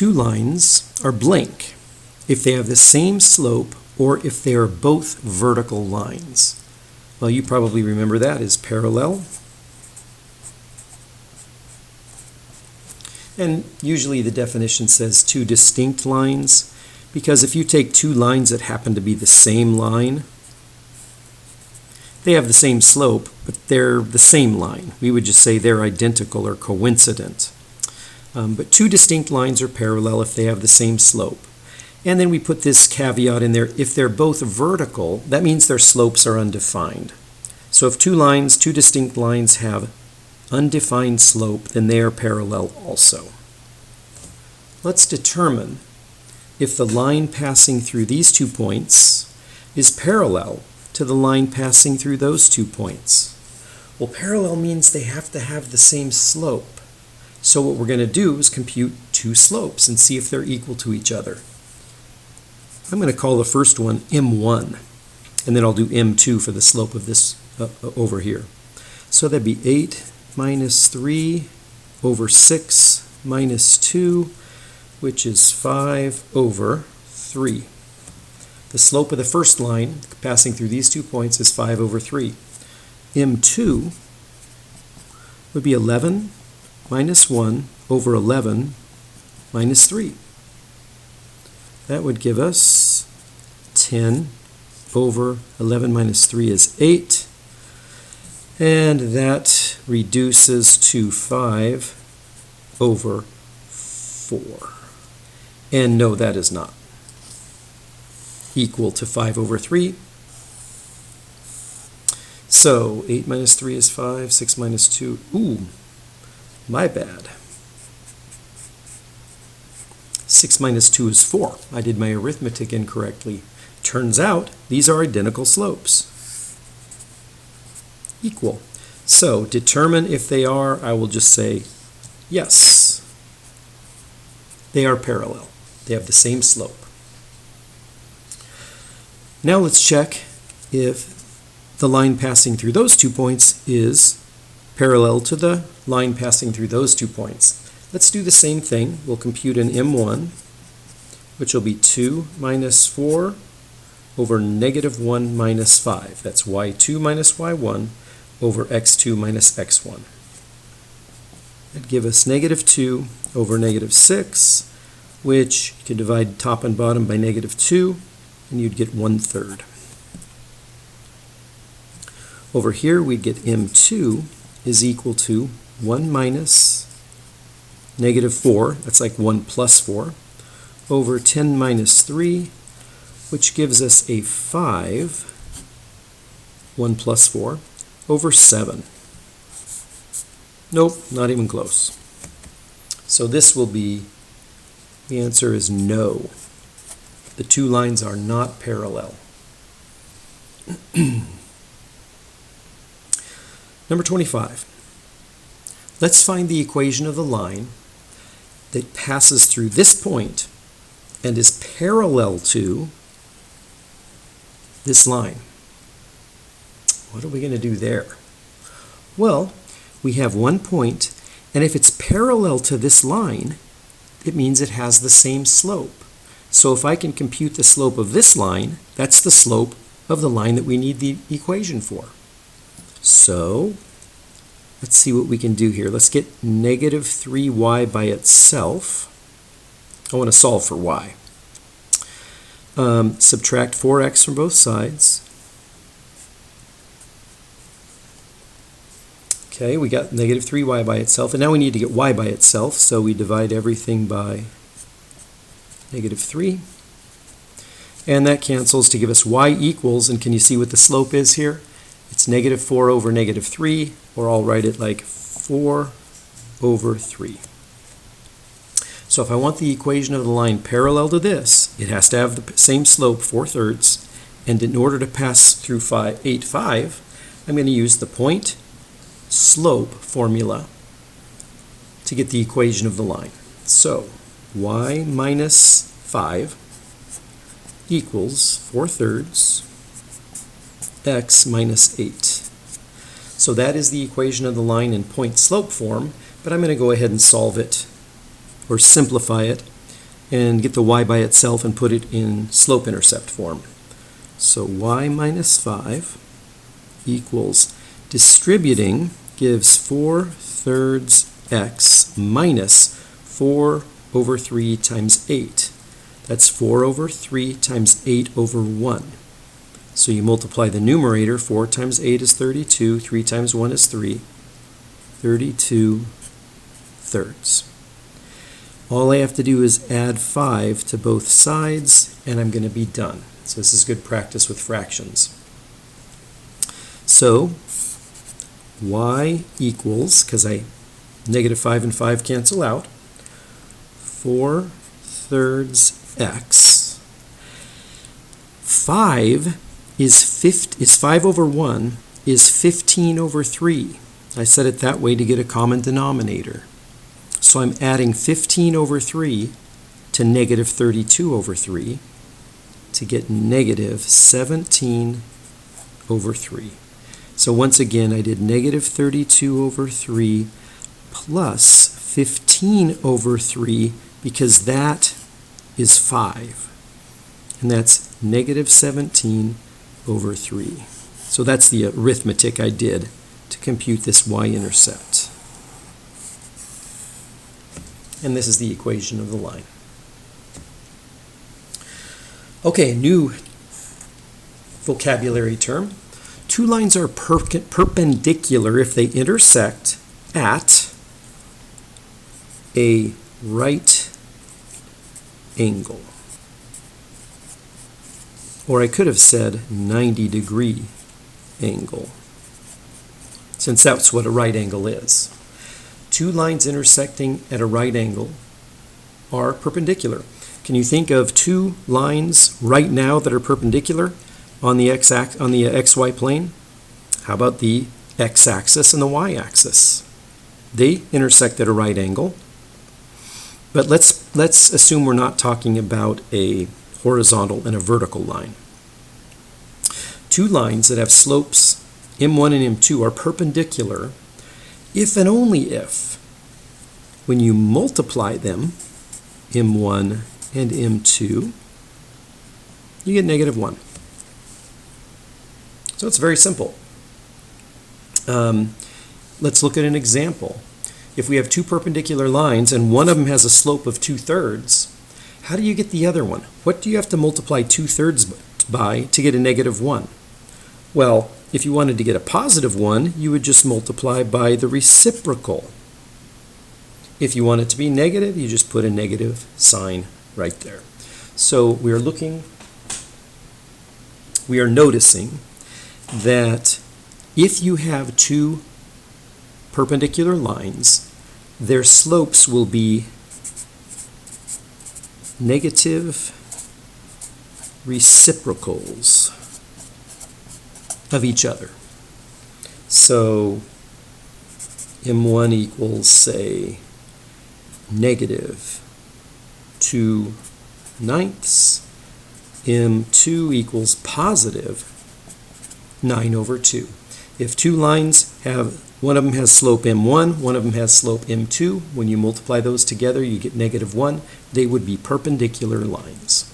two lines are blank if they have the same slope or if they are both vertical lines. Well, you probably remember that as parallel. And usually the definition says two distinct lines, because if you take two lines that happen to be the same line, they have the same slope, but they're the same line. We would just say they're identical or coincident. But two distinct lines are parallel if they have the same slope. And then we put this caveat in there: if they're both vertical, that means their slopes are undefined. So if two distinct lines have undefined slope, then they are parallel also. Let's determine if the line passing through these 2 points is parallel to the line passing through those 2 points. Well, parallel means they have to have the same slope. So what we're going to do is compute two slopes and see if they're equal to each other. I'm going to call the first one M1, and then I'll do M2 for the slope of this over here. So that'd be 8 minus 3 over 6 minus 2, which is 5 over 3. The slope of the first line passing through these 2 points is 5 over 3. M2 would be 11 minus 1 over 11 minus 3. That would give us 10 over 11 minus 3 is 8. And that reduces to 5 over 4. And no, that is not equal to 5 over 3. So 8 minus 3 is 5, 6 minus 2. Ooh, my bad. 6 minus 2 is 4. I did my arithmetic incorrectly. Turns out these are identical slopes. Equal. So determine if they are. I will just say yes. They are parallel. They have the same slope. Now let's check if the line passing through those 2 points is parallel to the line passing through those 2 points. Let's do the same thing. We'll compute an M1, which will be 2 minus 4 over negative 1 minus 5. That's y2 minus y1 over x2 minus x1. That'd give us negative 2 over negative 6, which you can divide top and bottom by negative 2, and you'd get 1/3. Over here, we'd get M2 is equal to 1 minus negative 4, that's like 1 plus 4, over 10 minus 3, which gives us a 5, 1 plus 4, over 7. Nope, not even close. So this will be, the answer is no. The two lines are not parallel. Number 25. Let's find the equation of the line that passes through this point and is parallel to this line. What are we going to do there? Well, we have one point, and if it's parallel to this line, it means it has the same slope. So if I can compute the slope of this line, that's the slope of the line that we need the equation for. So let's see what we can do here. Let's get negative 3y by itself. I want to solve for y. Subtract 4x from both sides. Okay, we got negative 3y by itself, and now we need to get y by itself, so we divide everything by negative 3. And that cancels to give us y equals, and can you see what the slope is here? It's negative 4 over negative 3, or I'll write it like 4 over 3. So if I want the equation of the line parallel to this, it has to have the same slope, 4/3, and in order to pass through 8, 5, I'm going to use the point slope formula to get the equation of the line. So y minus 5 equals 4/3 x minus 8. So that is the equation of the line in point slope form, but I'm going to go ahead and solve it or simplify it and get the y by itself and put it in slope-intercept form. So y minus 5 equals distributing gives 4/3 x minus 4 over 3 times 8. That's 4 over 3 times 8 over 1. So you multiply the numerator. 4 times 8 is 32. 3 times 1 is 3. 32/3. All I have to do is add 5 to both sides, and I'm going to be done. So this is good practice with fractions. So y equals, because negative 5 and 5 cancel out, 4/3 x. 5 is 5 over 1 is 15 over 3. I said it that way to get a common denominator. So I'm adding 15 over 3 to negative 32 over 3 to get negative 17 over 3. So once again, I did negative 32 over 3 plus 15 over 3 because that is 5. And that's negative 17 over 3. So that's the arithmetic I did to compute this y-intercept. And this is the equation of the line. Okay, new vocabulary term. Two lines are perpendicular if they intersect at a right angle. Or I could have said 90-degree angle, since that's what a right angle is. Two lines intersecting at a right angle are perpendicular. Can you think of two lines right now that are perpendicular on the xy plane? How about the x-axis and the y-axis? They intersect at a right angle. But let's assume we're not talking about a horizontal and a vertical line. Two lines that have slopes m1 and m2 are perpendicular if and only if, when you multiply them, m1 and m2, you get negative 1. So it's very simple. Let's look at an example. If we have two perpendicular lines and one of them has a slope of 2/3, how do you get the other one? What do you have to multiply 2/3 by to get a negative 1? Well, if you wanted to get a positive 1, you would just multiply by the reciprocal. If you want it to be negative, you just put a negative sign right there. So we are noticing that if you have two perpendicular lines, their slopes will be negative reciprocals of each other. So m1 equals, say, negative 2/9. m2 equals positive 9/2. If two lines have, one of them has slope m1, one of them has slope m2, when you multiply those together you get negative 1. They would be perpendicular lines.